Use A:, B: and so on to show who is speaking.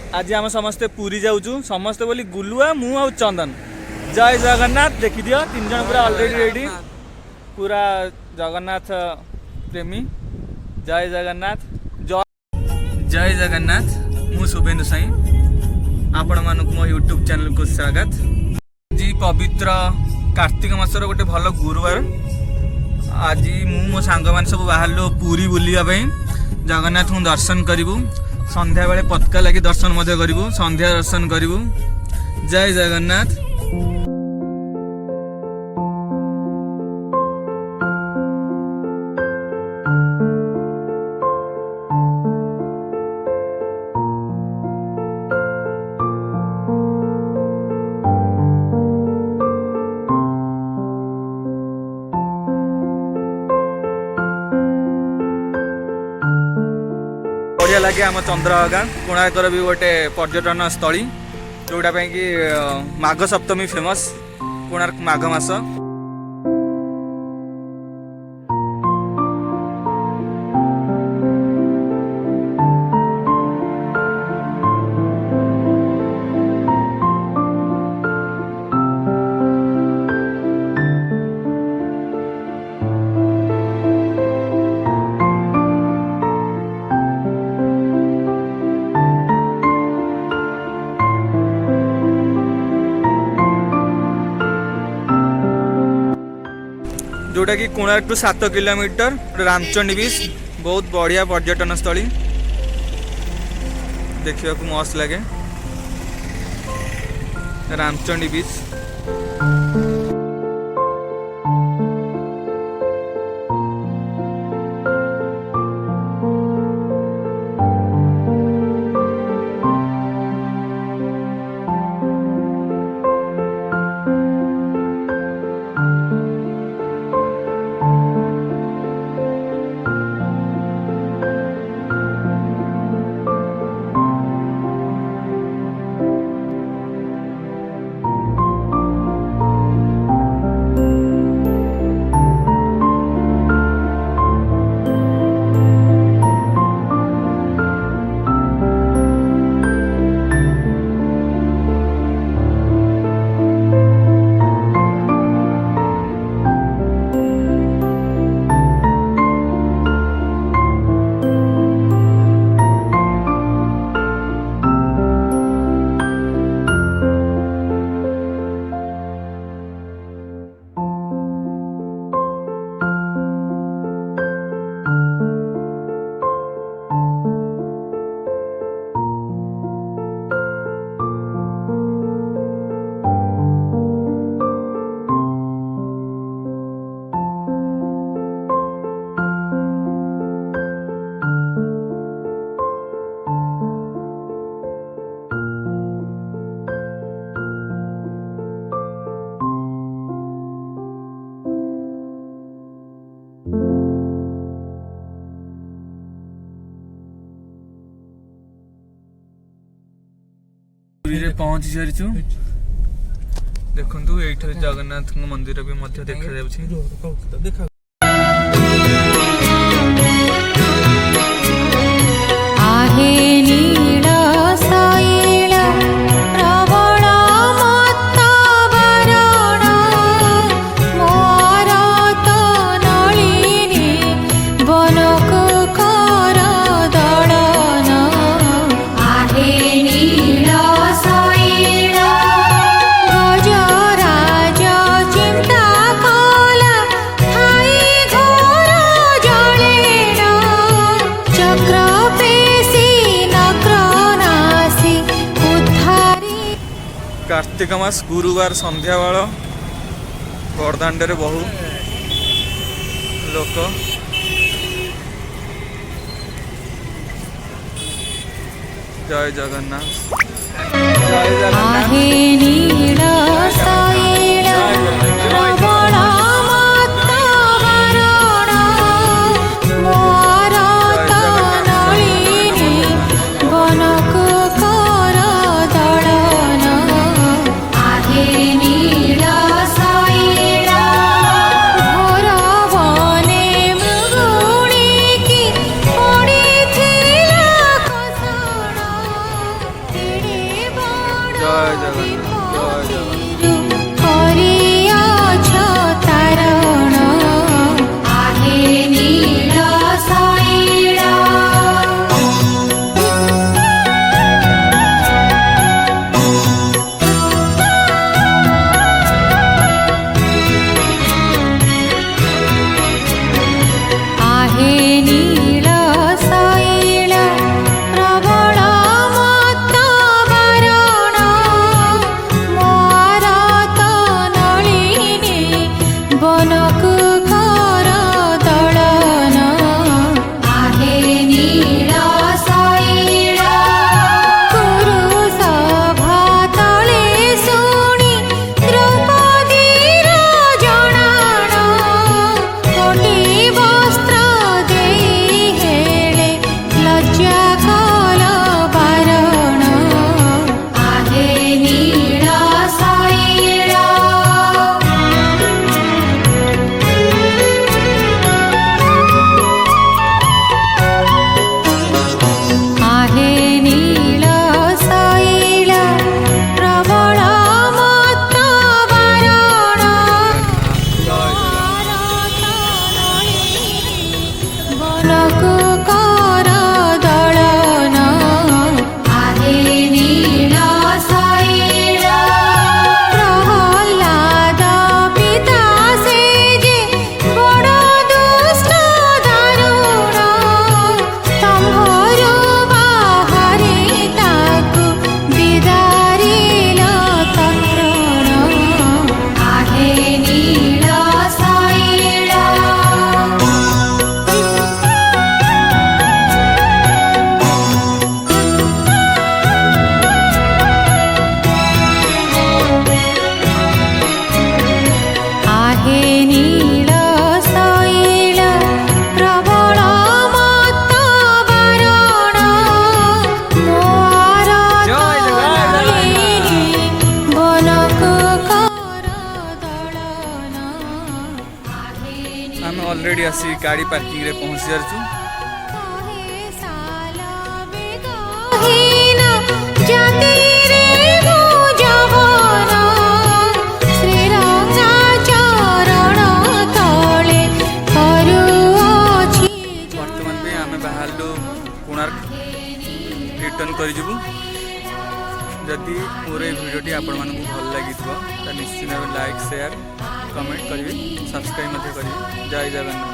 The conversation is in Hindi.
A: आज आम समस्ते पुरी जाऊँ समस्ते बोली गुलुआ मु आ चंदन। जय जगन्नाथ देखी दियो 3 जन पूरा ऑलरेडी रेडी पूरा जगन्नाथ प्रेमी। जय जगन्नाथ जय जगन्नाथ मु शुभेन्दु साई आपण मानक मो यूट्यूब चैनल को स्वागत। जी पवित्र कार्तिक मासर गोटे भल गुरुवार आज मो सांग मान सब बाहर पुरी बुलिया जगन्नाथ को दर्शन करूँ। संध्या बेले पतका लगी दर्शन करूँ संध्या दर्शन करूँ। जय जगन्नाथ। बढ़िया लगे आम चंद्रभागा कोणार्कर भी गोटे पर्यटन स्थली जोटा कि माघ सप्तमी फेमस कोणार्क माघ मास। जोटा कि कोणार्क टू 7 किलोमीटर रामचंडी बीच बहुत बढ़िया पर्यटन स्थली देखा मस्त लगे रामचंडी बीच। पुरी पहुंची सारी देखु ये जगन्नाथ मंदिर भी देखा कार्तिक मास गुरुवार संध्या बेल बड़दाण्डे बहु लोक जय जगन्नाथ जय ଜୟ ଜଗନ୍ନାଥ ଜୟ ଜଗନ୍ନାଥ।
B: କରିଅଛ ତାରଣ आहे नीଳ ଶୈଳ। आहे नीଳ ଶୈଳ ପ୍ରବଳ ମତ ବାରଣ ମୋର ତ ନଳିନୀ ବନକୁ କର ଦଳନ। आहे नीଳ ଶୈଳ ପୁରୁଷ ଭାତଳେ ଶୁଣି ଦ୍ରୌପଦୀର ଜଣାଣ କୋଟି ବସ୍ତ୍ର ଦେଇ ହେଳେ ଲଜ୍ଜା କଲ ବାରଣ। आहे नीଳ ଶୈଳ। आहे नीଳ ଶୈଳ ପ୍ରବଳ ମତ ବାରଣ ବନକୁ କର ଦଳନ। आहे नीଳ ଶୈଳ ପ୍ରହ୍ଲାଦ ପିତା ସେ ଯେ ବଡ଼ ଦୁଷ୍ଟ ଦାରୁଣ ତମ୍ଭରୁ ବାହାରି ତାକୁ ବିଦାରିଲ ତତ୍କ୍ଷଣ। आहे नीଳ ଶୈଳ। आहे नीଳ ଶୈଳ ପ୍ରବଳ ମତ ବାରଣ ମୋର
A: ଜୟ
B: ନଳିନୀ ବନକୁ କର ଦଳନ।
A: ଆମେ ଅଲରେଡ଼ି ଆସି ଗାଡ଼ି ପାର୍କିଂରେ ପହଞ୍ଚି ସାରିଛୁ।
B: କହେ ସାଲ ବେଗହୀନ ଜାତିରେ ମୁଁ ଯବନ ଶ୍ରୀରଙ୍ଗା ଚରଣ ତଳେ କରୁଅଛି
A: ବର୍ତ୍ତମାନ ପାଇଁ ଆମେ ବାହାରିଲୁ କୋଣାର୍କ ରିଟର୍ନ କରିଯିବୁ। ଯଦି ମୋର এই ଭିଡ଼ିଓଟି ଆପଣମାନଙ୍କୁ ଭଲ ଲାଗିଥିବ ତାହେଲେ ନିଶ୍ଚିତ ଭାବେ ଲାଇକ୍ ସେୟାର କମେଣ୍ଟ କରିବେ ସବସ୍କ୍ରାଇବ୍ ମଧ୍ୟ କରିବେ। ଜୟ ଜଗନ୍ନାଥ।